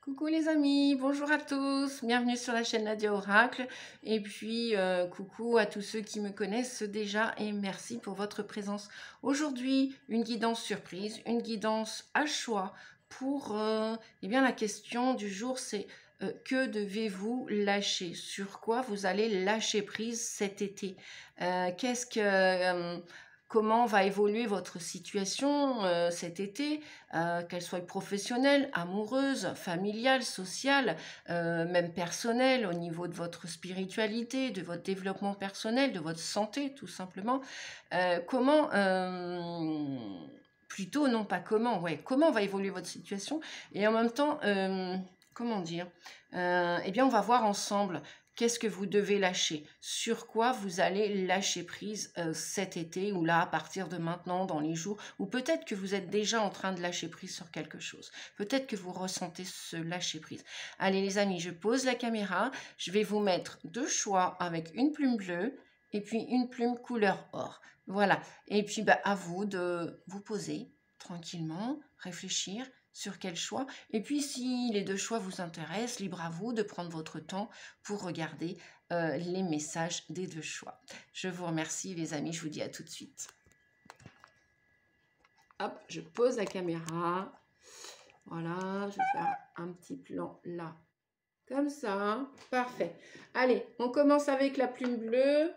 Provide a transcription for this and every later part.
Coucou les amis, bonjour à tous, bienvenue sur la chaîne Nadia Oracle et puis coucou à tous ceux qui me connaissent déjà et merci pour votre présence. Aujourd'hui, une guidance surprise, une guidance à choix pour eh bien la question du jour c'est que devez-vous lâcher? Sur quoi vous allez lâcher prise cet été? Comment va évoluer votre situation cet été, qu'elle soit professionnelle, amoureuse, familiale, sociale, même personnelle, au niveau de votre spiritualité, de votre développement personnel, de votre santé, tout simplement. Plutôt, non pas comment, ouais, comment va évoluer votre situation et en même temps, comment dire, eh bien, on va voir ensemble. Qu'est-ce que vous devez lâcher? Sur quoi vous allez lâcher prise cet été ou là, à partir de maintenant, dans les jours, ou peut-être que vous êtes déjà en train de lâcher prise sur quelque chose. Peut-être que vous ressentez ce lâcher prise. Allez les amis, je pose la caméra. Je vais vous mettre deux choix avec une plume bleue et puis une plume couleur or. Voilà. Et puis à vous de vous poser tranquillement, réfléchir sur quel choix. Et puis, si les deux choix vous intéressent, libre à vous de prendre votre temps pour regarder les messages des deux choix. Je vous remercie, les amis. Je vous dis à tout de suite. Hop, je pose la caméra. Voilà, je vais faire un petit plan là. Comme ça. Parfait. Allez, on commence avec la plume bleue.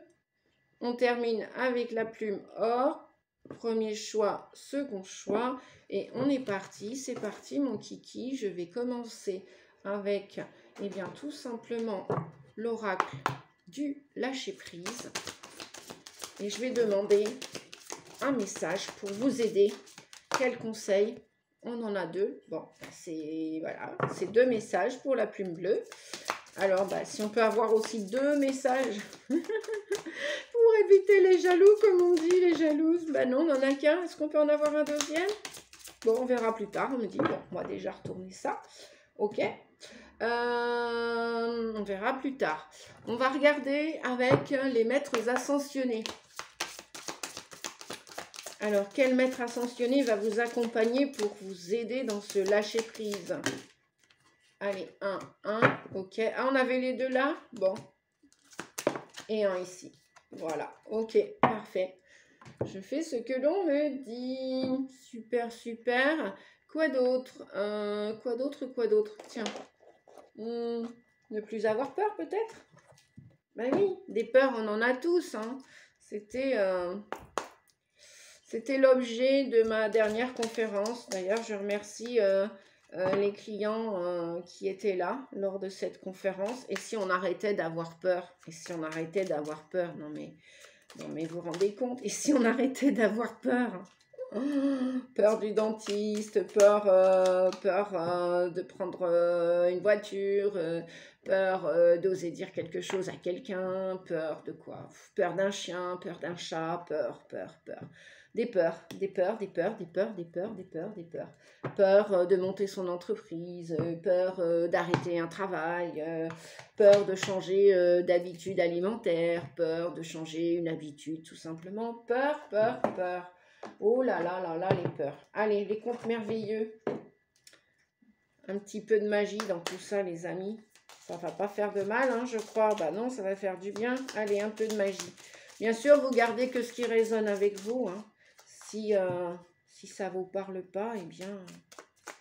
On termine avec la plume or. Premier choix, second choix. Et on est parti. C'est parti, mon kiki. Je vais commencer avec, eh bien, tout simplement l'oracle du lâcher-prise. Et je vais demander un message pour vous aider. Quel conseil? On en a deux. Bon, c'est voilà, c'est deux messages pour la plume bleue. Alors, si on peut avoir aussi deux messages pour éviter les jaloux, comme on dit, les jalouses. Non, on n'en a qu'un. Est-ce qu'on peut en avoir un deuxième? Bon, on verra plus tard. On me dit, bon, on va déjà retourner ça. Ok. On verra plus tard. On va regarder avec les maîtres ascensionnés. Alors, quel maître ascensionné va vous accompagner pour vous aider dans ce lâcher-prise? Allez, un, ok. Ah, on avait les deux là? Bon. Et un ici. Voilà, ok, parfait. Je fais ce que l'on me dit. Super, super. Quoi d'autre? Quoi d'autre? Tiens. Ne plus avoir peur, peut-être? Ben oui, des peurs, on en a tous. Hein. C'était l'objet de ma dernière conférence. D'ailleurs, je remercie les clients qui étaient là lors de cette conférence. Et si on arrêtait d'avoir peur? Et si on arrêtait d'avoir peur? Non mais vous vous rendez compte? Et si on arrêtait d'avoir peur? Peur du dentiste, peur de prendre une voiture, peur d'oser dire quelque chose à quelqu'un, peur de quoi? Peur d'un chien, peur d'un chat, peur. Des peurs. Peur de monter son entreprise, peur d'arrêter un travail, peur de changer d'habitude alimentaire, peur de changer une habitude tout simplement. Peur. Oh là là là là, les peurs. Allez, les contes merveilleux. Un petit peu de magie dans tout ça, les amis. Ça va pas faire de mal, hein, je crois. Non, ça va faire du bien. Allez, un peu de magie. Bien sûr, vous gardez que ce qui résonne avec vous. Hein. Si ça vous parle pas, eh bien,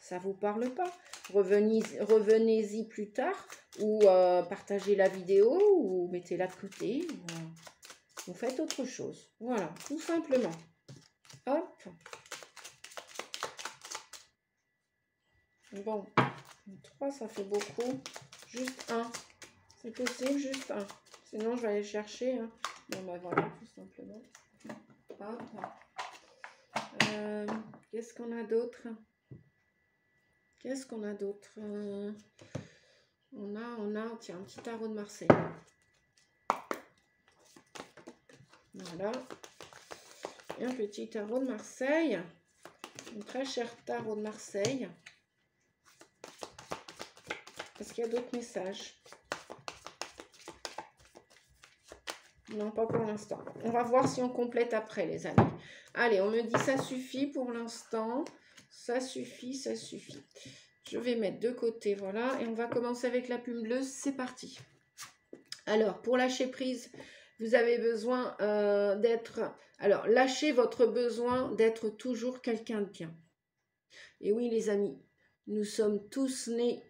ça vous parle pas. Revenez-y plus tard ou partagez la vidéo ou mettez-la de côté. Ou faites autre chose. Voilà, tout simplement. Hop. Bon, 3, ça fait beaucoup. Juste un. C'est possible, juste un. Sinon, je vais aller chercher. Hein. Bon, voilà, tout simplement. Hop. Qu'est-ce qu'on a d'autre? On a, tiens, un petit tarot de Marseille. Voilà. Et un petit tarot de Marseille. Un très cher tarot de Marseille. Est-ce qu'il y a d'autres messages? Non, pas pour l'instant. On va voir si on complète après, les amis. Allez, on me dit ça suffit pour l'instant. Ça suffit. Je vais mettre de côté, voilà. Et on va commencer avec la plume bleue. C'est parti. Alors, pour lâcher prise, vous avez besoin d'être... Alors, lâchez votre besoin d'être toujours quelqu'un de bien. Et oui, les amis, nous sommes tous nés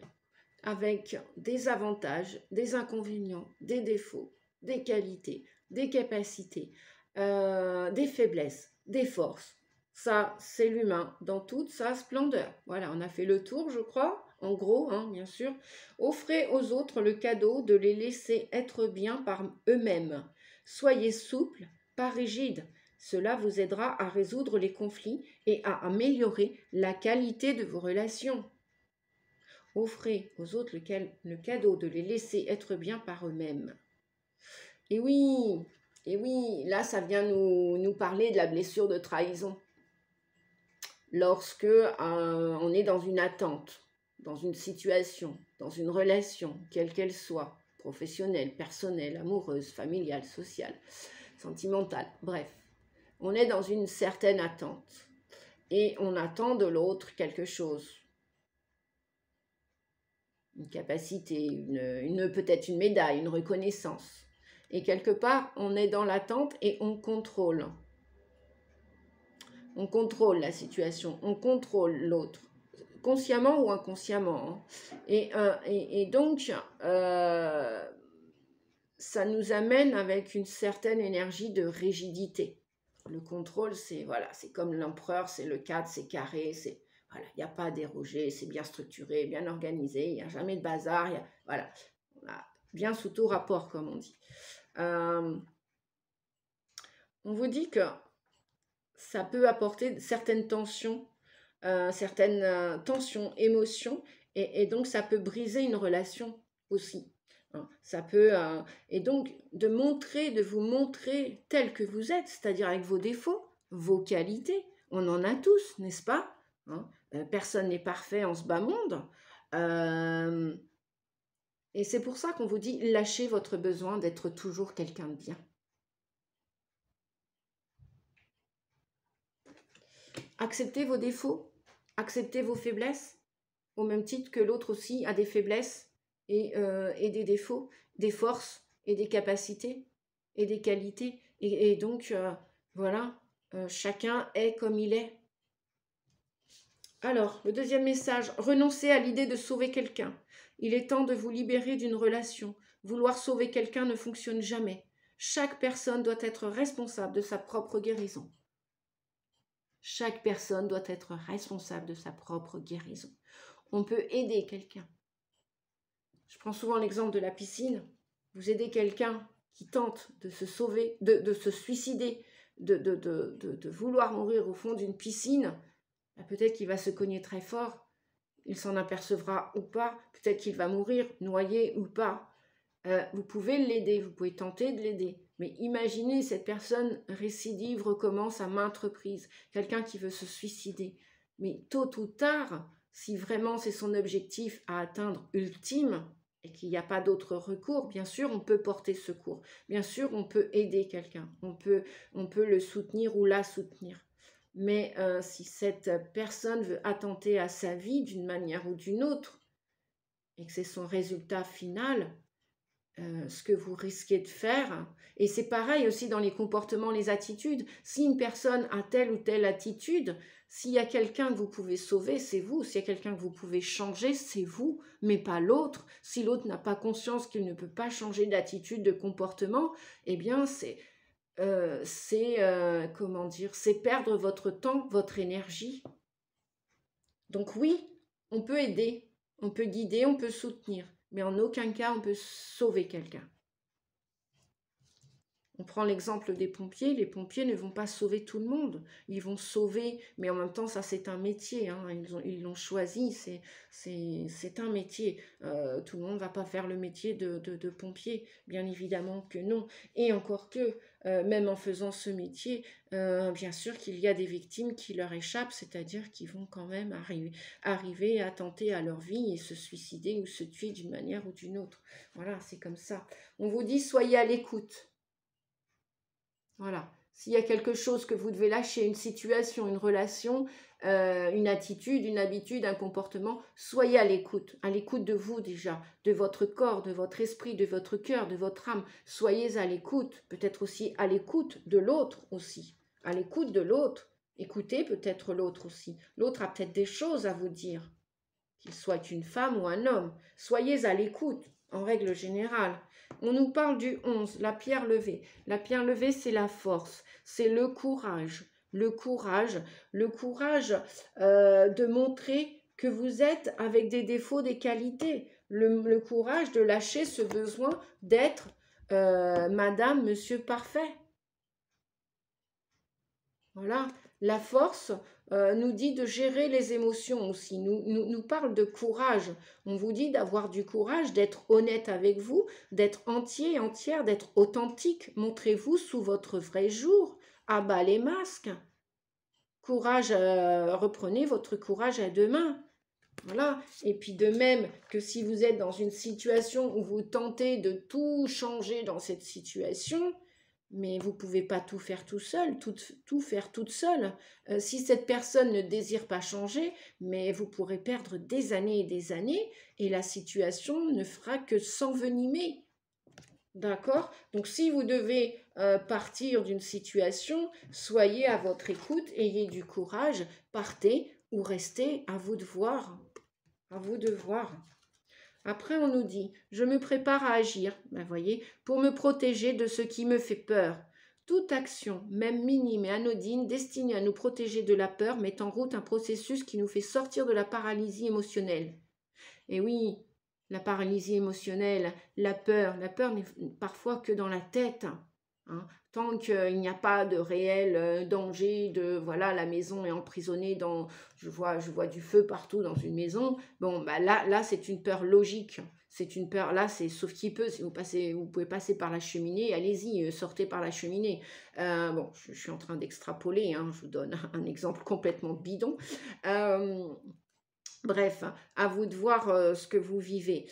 avec des avantages, des inconvénients, des défauts, des qualités, des capacités, des faiblesses, des forces. Ça, c'est l'humain dans toute sa splendeur. Voilà, on a fait le tour, je crois, en gros, hein, bien sûr. Offrez aux autres le cadeau de les laisser être bien par eux-mêmes. Soyez souple, pas rigide. Cela vous aidera à résoudre les conflits et à améliorer la qualité de vos relations. Offrez aux autres le cadeau de les laisser être bien par eux-mêmes. Et oui, là, ça vient nous parler de la blessure de trahison. Lorsque on est dans une attente, dans une situation, dans une relation, quelle qu'elle soit, professionnelle, personnelle, amoureuse, familiale, sociale, sentimentale, bref, on est dans une certaine attente et on attend de l'autre quelque chose. Une capacité, peut-être une médaille, une reconnaissance. Et quelque part, on est dans l'attente et on contrôle. On contrôle la situation, on contrôle l'autre, consciemment ou inconsciemment. Et donc, ça nous amène avec une certaine énergie de rigidité. Le contrôle, c'est voilà, c'est comme l'empereur, c'est le cadre, c'est carré, c'est voilà, il n'y a pas à déroger, c'est bien structuré, bien organisé, il n'y a jamais de bazar, voilà, on a bien sous tout rapport, comme on dit. On vous dit que ça peut apporter certaines tensions, émotions, et donc ça peut briser une relation aussi. Ça peut, et donc de vous montrer tel que vous êtes, c'est-à-dire avec vos défauts, vos qualités. On en a tous, n'est-ce pas? Personne n'est parfait en ce bas monde. Et c'est pour ça qu'on vous dit, lâchez votre besoin d'être toujours quelqu'un de bien. Acceptez vos défauts, acceptez vos faiblesses, au même titre que l'autre aussi a des faiblesses et des défauts, des forces et des capacités et des qualités. Et donc, voilà, chacun est comme il est. Alors, le deuxième message, renoncez à l'idée de sauver quelqu'un. Il est temps de vous libérer d'une relation. Vouloir sauver quelqu'un ne fonctionne jamais. Chaque personne doit être responsable de sa propre guérison. Chaque personne doit être responsable de sa propre guérison. On peut aider quelqu'un. Je prends souvent l'exemple de la piscine. Vous aidez quelqu'un qui tente de se sauver, de se suicider, de vouloir mourir au fond d'une piscine. Peut-être qu'il va se cogner très fort. Il s'en apercevra ou pas. Peut-être qu'il va mourir, noyé ou pas. Vous pouvez l'aider, vous pouvez tenter de l'aider. Mais imaginez cette personne récidive, recommence à maintes reprises. Quelqu'un qui veut se suicider. Mais tôt ou tard, si vraiment c'est son objectif à atteindre ultime et qu'il n'y a pas d'autre recours, bien sûr, on peut porter secours. Bien sûr, on peut aider quelqu'un. On peut le soutenir ou la soutenir. Mais si cette personne veut attenter à sa vie d'une manière ou d'une autre et que c'est son résultat final, ce que vous risquez de faire, et c'est pareil aussi dans les comportements, les attitudes, si une personne a telle ou telle attitude, s'il y a quelqu'un que vous pouvez sauver, c'est vous, s'il y a quelqu'un que vous pouvez changer, c'est vous, mais pas l'autre. Si l'autre n'a pas conscience qu'il ne peut pas changer d'attitude, de comportement, eh bien c'est perdre votre temps, votre énergie. Donc oui, on peut aider, on peut guider, on peut soutenir, mais en aucun cas on peut sauver quelqu'un. On prend l'exemple des pompiers. Les pompiers ne vont pas sauver tout le monde. Ils vont sauver, mais en même temps, ça c'est un métier. Hein. Ils l'ont choisi, c'est un métier. Tout le monde ne va pas faire le métier de pompier, bien évidemment que non. Et encore que, même en faisant ce métier, bien sûr qu'il y a des victimes qui leur échappent, c'est-à-dire qui vont quand même arriver à tenter à leur vie et se suicider ou se tuer d'une manière ou d'une autre. Voilà, c'est comme ça. On vous dit, soyez à l'écoute. Voilà, S'il y a quelque chose que vous devez lâcher, une situation, une relation, une attitude, une habitude, un comportement, soyez à l'écoute de vous déjà, de votre corps, de votre esprit, de votre cœur, de votre âme. Soyez à l'écoute, peut-être aussi à l'écoute de l'autre aussi, à l'écoute de l'autre. Écoutez peut-être l'autre aussi. L'autre a peut-être des choses à vous dire, qu'il soit une femme ou un homme. Soyez à l'écoute, en règle générale. On nous parle du 11, la pierre levée. La pierre levée, c'est la force, c'est le courage. Le courage de montrer que vous êtes avec des défauts, des qualités. Le courage de lâcher ce besoin d'être madame, monsieur parfait. Voilà, la force nous dit de gérer les émotions aussi, nous parle de courage. On vous dit d'avoir du courage, d'être honnête avec vous, d'être entier, entière, d'être authentique. Montrez-vous sous votre vrai jour. Ah bah les masques. Courage, reprenez votre courage à deux mains. Voilà. Et puis de même que si vous êtes dans une situation où vous tentez de tout changer dans cette situation, mais vous ne pouvez pas tout faire tout seul, tout faire toute seule. Si cette personne ne désire pas changer, mais vous pourrez perdre des années et la situation ne fera que s'envenimer. D'accord? Donc si vous devez partir d'une situation, soyez à votre écoute, ayez du courage, partez ou restez, à vous de voir. À vous de voir. Après, on nous dit, je me prépare à agir, ben, voyez, pour me protéger de ce qui me fait peur. Toute action, même minime et anodine, destinée à nous protéger de la peur, met en route un processus qui nous fait sortir de la paralysie émotionnelle. Et oui, la paralysie émotionnelle, la peur n'est parfois que dans la tête. Hein. Tant qu'il n'y a pas de réel danger, de voilà, la maison est emprisonnée dans, je vois du feu partout dans une maison. Bon, bah là c'est une peur logique. C'est une peur, là c'est sauf qui peut. Si vous pouvez passer par la cheminée, allez-y, sortez par la cheminée. Bon, je suis en train d'extrapoler. Hein, je vous donne un exemple complètement bidon. Bref, à vous de voir ce que vous vivez.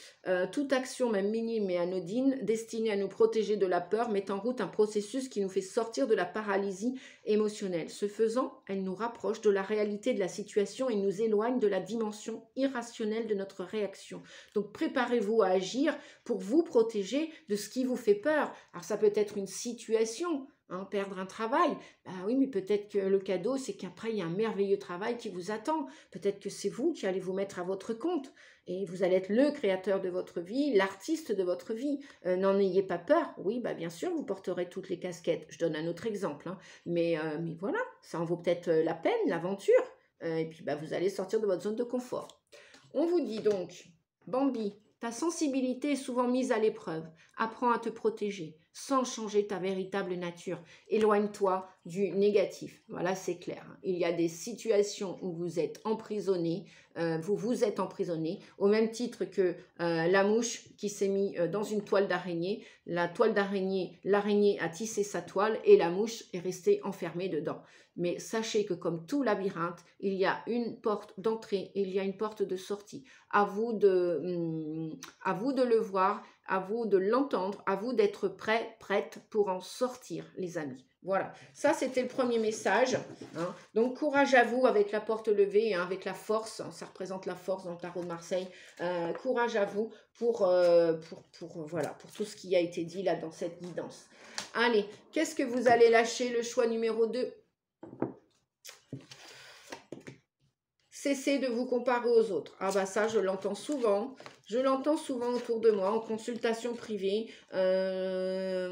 Toute action, même minime et anodine, destinée à nous protéger de la peur, met en route un processus qui nous fait sortir de la paralysie émotionnelle. Ce faisant, elle nous rapproche de la réalité de la situation et nous éloigne de la dimension irrationnelle de notre réaction. Donc préparez-vous à agir pour vous protéger de ce qui vous fait peur. Alors ça peut être une situation. Hein, perdre un travail, bah oui, mais peut-être que le cadeau, c'est qu'après, il y a un merveilleux travail qui vous attend. Peut-être que c'est vous qui allez vous mettre à votre compte et vous allez être le créateur de votre vie, l'artiste de votre vie. N'en ayez pas peur. Oui, bah bien sûr, vous porterez toutes les casquettes. Je donne un autre exemple. Hein. Mais voilà, ça en vaut peut-être la peine, l'aventure. Et puis, bah, vous allez sortir de votre zone de confort. On vous dit donc, Bambi, ta sensibilité est souvent mise à l'épreuve. Apprends à te protéger sans changer ta véritable nature. Éloigne-toi du négatif. Voilà, c'est clair. Il y a des situations où vous êtes emprisonné, vous êtes emprisonné, au même titre que la mouche qui s'est mise dans une toile d'araignée. La toile d'araignée, l'araignée a tissé sa toile et la mouche est restée enfermée dedans. Mais sachez que comme tout labyrinthe, il y a une porte d'entrée, il y a une porte de sortie. À vous de le voir, à vous de l'entendre, à vous d'être prêt, prête pour en sortir, les amis. Voilà, ça c'était le premier message. Hein. Donc courage à vous avec la porte levée, hein, avec la force, hein, ça représente la force dans le tarot de Marseille. Courage à vous pour tout ce qui a été dit là dans cette guidance. Allez, qu'est-ce que vous allez lâcher? Le choix numéro 2. Cessez de vous comparer aux autres. Ah bah ça, je l'entends souvent. Je l'entends souvent autour de moi, en consultation privée. Bref,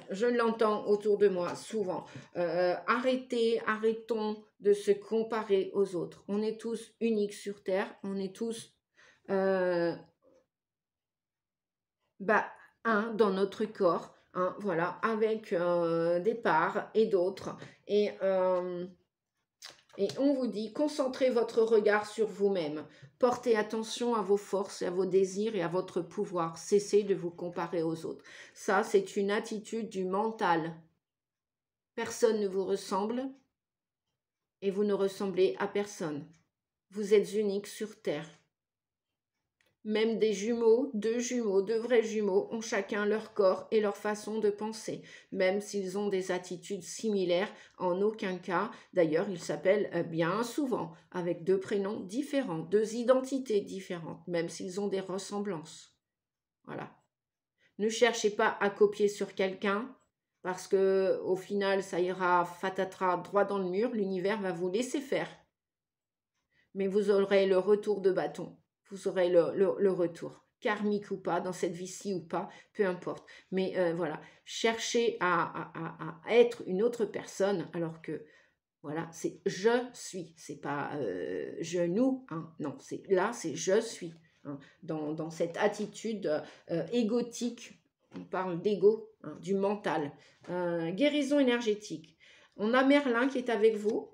je l'entends autour de moi souvent. Arrêtons de se comparer aux autres. On est tous uniques sur Terre. On est tous un dans notre corps. Hein, voilà, avec des parts et d'autres. Et on vous dit, concentrez votre regard sur vous-même. Portez attention à vos forces, à vos désirs et à votre pouvoir. Cessez de vous comparer aux autres. Ça, c'est une attitude du mental. Personne ne vous ressemble et vous ne ressemblez à personne. Vous êtes unique sur Terre. Même des jumeaux, deux vrais jumeaux, ont chacun leur corps et leur façon de penser, même s'ils ont des attitudes similaires, en aucun cas. D'ailleurs, ils s'appellent bien souvent avec deux prénoms différents, deux identités différentes, même s'ils ont des ressemblances. Voilà. Ne cherchez pas à copier sur quelqu'un, parce que au final, ça ira fatatras droit dans le mur, l'univers va vous laisser faire. Mais vous aurez le retour de bâton. Vous aurez le retour, karmique ou pas, dans cette vie-ci ou pas, peu importe. Mais voilà, cherchez à être une autre personne, alors que, voilà, c'est je suis, c'est pas je nous, hein, non, c'est là, c'est je suis. Hein, dans cette attitude égotique, on parle d'ego, hein, du mental. Guérison énergétique. On a Merlin qui est avec vous.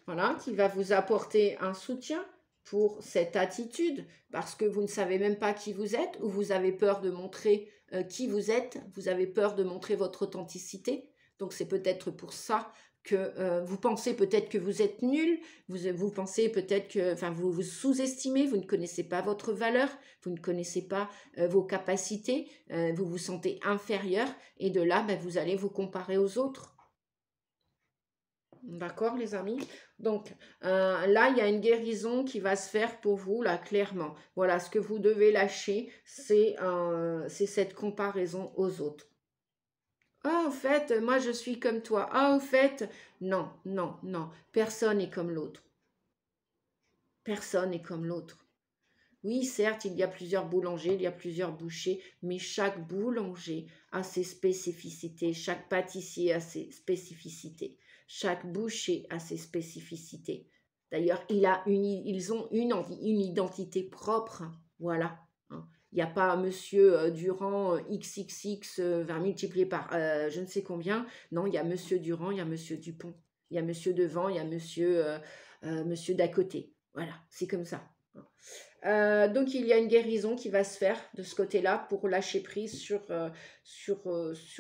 Voilà, qui va vous apporter un soutien pour cette attitude, parce que vous ne savez même pas qui vous êtes, ou vous avez peur de montrer qui vous êtes, vous avez peur de montrer votre authenticité. Donc c'est peut-être pour ça que vous pensez peut-être que vous êtes nul, vous pensez peut-être que, enfin, vous vous sous-estimez, vous ne connaissez pas votre valeur, vous ne connaissez pas vos capacités, vous vous sentez inférieur, et de là, vous allez vous comparer aux autres. D'accord, les amis? Donc, là, il y a une guérison qui va se faire pour vous, là, clairement. Voilà, ce que vous devez lâcher, c'est cette comparaison aux autres. Ah, en fait, moi, je suis comme toi. Ah, en fait, non, non, non. Personne n'est comme l'autre. Personne n'est comme l'autre. Oui, certes, il y a plusieurs boulangers, il y a plusieurs bouchers, mais chaque boulanger a ses spécificités, chaque pâtissier a ses spécificités, chaque boucher a ses spécificités. D'ailleurs, ils ont une identité propre, voilà. Hein. Il n'y a pas Monsieur Durand XXX multiplié par je ne sais combien. Non, il y a Monsieur Durand, il y a Monsieur Dupont, il y a Monsieur devant, il y a Monsieur d'à côté. Voilà, c'est comme ça. Donc il y a une guérison qui va se faire de ce côté-là pour lâcher prise sur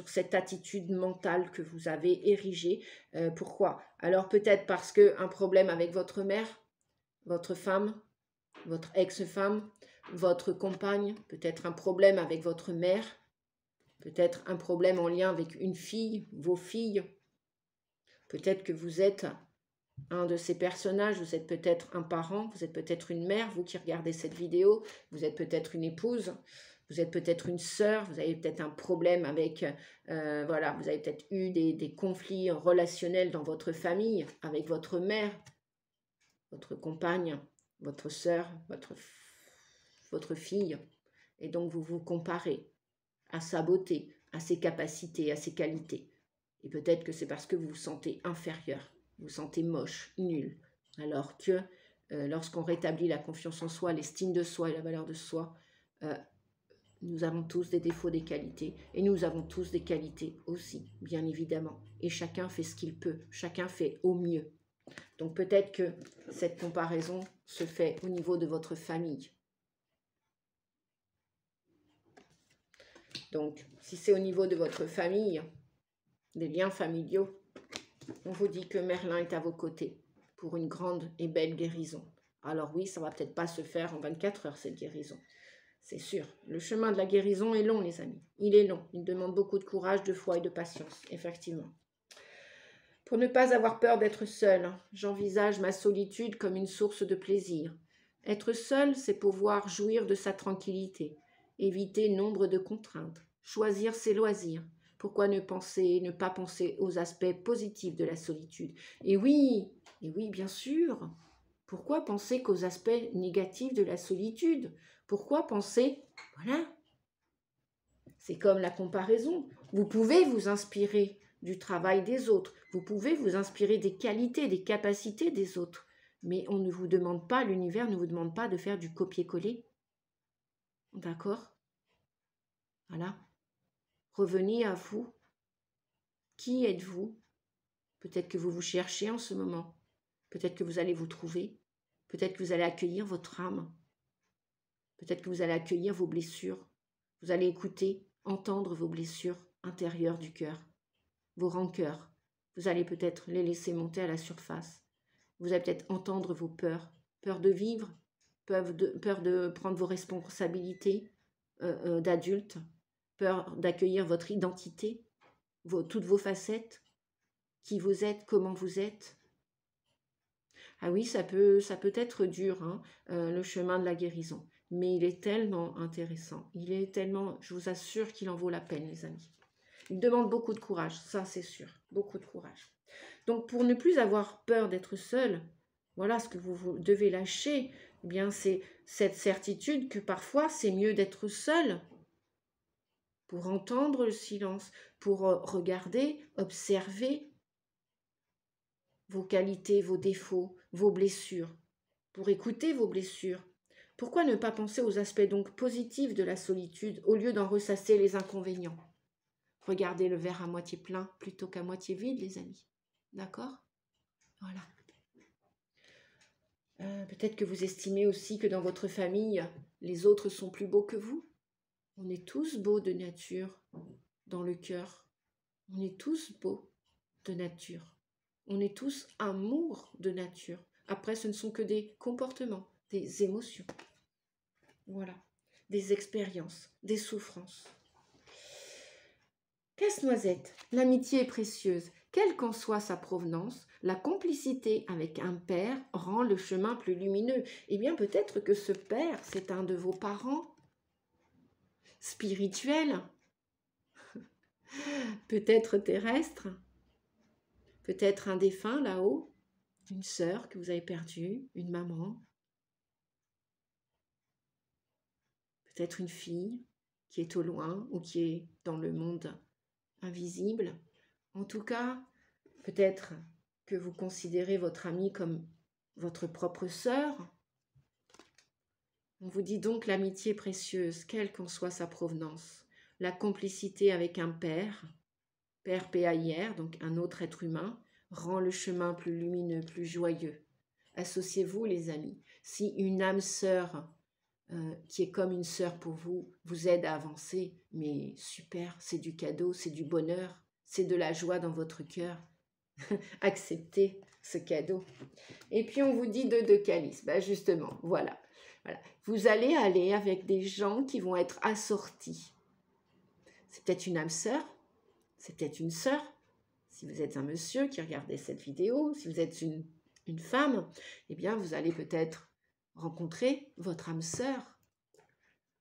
cette attitude mentale que vous avez érigée. Pourquoi? Alors peut-être parce qu'un problème avec votre mère, votre femme, votre ex-femme, votre compagne, peut-être un problème avec votre mère, peut-être un problème en lien avec une fille, vos filles. Peut-être que vous êtes un de ces personnages, vous êtes peut-être un parent, vous êtes peut-être une mère, vous qui regardez cette vidéo, vous êtes peut-être une épouse, vous êtes peut-être une sœur, vous avez peut-être un problème avec, voilà, vous avez peut-être eu des conflits relationnels dans votre famille, avec votre mère, votre compagne, votre sœur, votre fille, et donc vous vous comparez à sa beauté, à ses capacités, à ses qualités. Et peut-être que c'est parce que vous vous sentez inférieur, vous vous sentez moche, nul. Alors que lorsqu'on rétablit la confiance en soi, l'estime de soi et la valeur de soi, nous avons tous des défauts, des qualités. Et nous avons tous des qualités aussi, bien évidemment. Et chacun fait ce qu'il peut, chacun fait au mieux. Donc peut-être que cette comparaison se fait au niveau de votre famille. Donc, si c'est au niveau de votre famille, des liens familiaux, on vous dit que Merlin est à vos côtés pour une grande et belle guérison. Alors oui, ça va peut-être pas se faire en 24 heures, cette guérison. C'est sûr. Le chemin de la guérison est long, les amis. Il est long. Il demande beaucoup de courage, de foi et de patience, effectivement. Pour ne pas avoir peur d'être seul, j'envisage ma solitude comme une source de plaisir. Être seul, c'est pouvoir jouir de sa tranquillité, éviter nombre de contraintes, choisir ses loisirs. Pourquoi ne pas penser aux aspects positifs de la solitude? Et oui, bien sûr. Pourquoi penser qu'aux aspects négatifs de la solitude? Pourquoi penser, voilà, c'est comme la comparaison. Vous pouvez vous inspirer du travail des autres. Vous pouvez vous inspirer des qualités, des capacités des autres. Mais on ne vous demande pas, l'univers ne vous demande pas de faire du copier-coller. D'accord? Voilà. Revenez à vous. Qui êtes-vous? Peut-être que vous vous cherchez en ce moment. Peut-être que vous allez vous trouver. Peut-être que vous allez accueillir votre âme. Peut-être que vous allez accueillir vos blessures. Vous allez écouter, entendre vos blessures intérieures du cœur, vos rancœurs. Vous allez peut-être les laisser monter à la surface. Vous allez peut-être entendre vos peurs, peur de vivre, peur de prendre vos responsabilités d'adulte, peur d'accueillir votre identité, toutes vos facettes, qui vous êtes, comment vous êtes. Ah oui, ça peut être dur, hein, le chemin de la guérison. Mais il est tellement intéressant. Il est tellement, je vous assure qu'il en vaut la peine, les amis. Il demande beaucoup de courage, ça c'est sûr. Beaucoup de courage. Donc, pour ne plus avoir peur d'être seul, voilà ce que vous devez lâcher. Eh bien, c'est cette certitude que parfois, c'est mieux d'être seul pour entendre le silence, pour regarder, observer vos qualités, vos défauts, vos blessures, pour écouter vos blessures. Pourquoi ne pas penser aux aspects donc positifs de la solitude au lieu d'en ressasser les inconvénients? Regardez le verre à moitié plein plutôt qu'à moitié vide, les amis. D'accord? Voilà. Peut-être que vous estimez aussi que dans votre famille, les autres sont plus beaux que vous. On est tous beaux de nature, dans le cœur. On est tous beaux de nature. On est tous amour de nature. Après, ce ne sont que des comportements, des émotions. Voilà, des expériences, des souffrances. Casse-noisette, l'amitié est précieuse. Quelle qu'en soit sa provenance, la complicité avec un père rend le chemin plus lumineux. Eh bien, peut-être que ce père, c'est un de vos parents spirituels, peut-être terrestre, peut-être un défunt là-haut, une sœur que vous avez perdue, une maman, peut-être une fille qui est au loin ou qui est dans le monde invisible. En tout cas, peut-être que vous considérez votre amie comme votre propre sœur. On vous dit donc l'amitié précieuse, quelle qu'en soit sa provenance. La complicité avec un père, père PAIR, donc un autre être humain, rend le chemin plus lumineux, plus joyeux. Associez-vous, les amis. Si une âme sœur qui est comme une sœur pour vous, vous aide à avancer, mais super, c'est du cadeau, c'est du bonheur, c'est de la joie dans votre cœur. Acceptez ce cadeau. Et puis on vous dit de calice. Ben justement, voilà. Vous allez aller avec des gens qui vont être assortis. C'est peut-être une âme sœur, c'est peut-être une sœur. Si vous êtes un monsieur qui regardait cette vidéo, si vous êtes une femme, eh bien vous allez peut-être rencontrer votre âme sœur.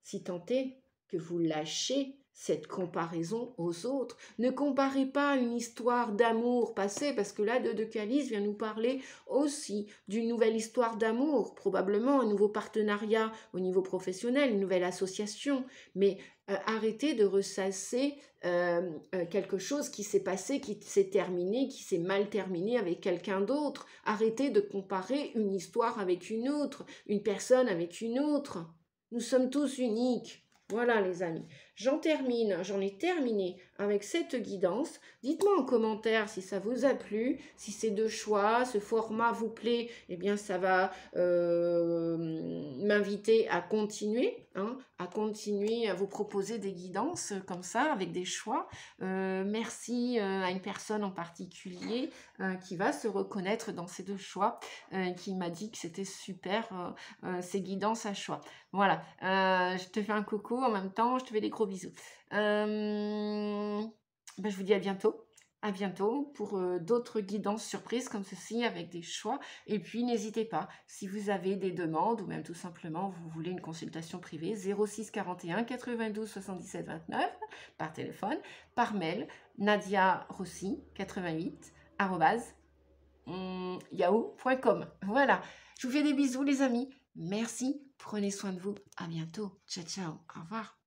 Si tant est que vous lâchez cette comparaison aux autres. Ne comparez pas une histoire d'amour passée, parce que là, de Calice vient nous parler aussi d'une nouvelle histoire d'amour, probablement un nouveau partenariat au niveau professionnel, une nouvelle association, mais arrêtez de ressasser quelque chose qui s'est passé, qui s'est terminé, qui s'est mal terminé avec quelqu'un d'autre. Arrêtez de comparer une histoire avec une autre, une personne avec une autre. Nous sommes tous uniques. Voilà les amis, j'en ai terminé avec cette guidance. Dites-moi en commentaire si ça vous a plu, si ces deux choix, ce format vous plaît, eh bien ça va m'inviter à continuer, à vous proposer des guidances comme ça, avec des choix. Merci à une personne en particulier qui va se reconnaître dans ces deux choix, qui m'a dit que c'était super ces guidances à choix. Voilà, je te fais un coucou en même temps, je te fais des gros bisous. Je vous dis à bientôt pour d'autres guidances surprises comme ceci avec des choix. Et puis n'hésitez pas, si vous avez des demandes ou même tout simplement vous voulez une consultation privée, 06 41 92 77 29 par téléphone, par mail, nadiarossi88 @yahoo.com. Voilà, je vous fais des bisous les amis. Merci, prenez soin de vous. À bientôt. Ciao, ciao. Au revoir.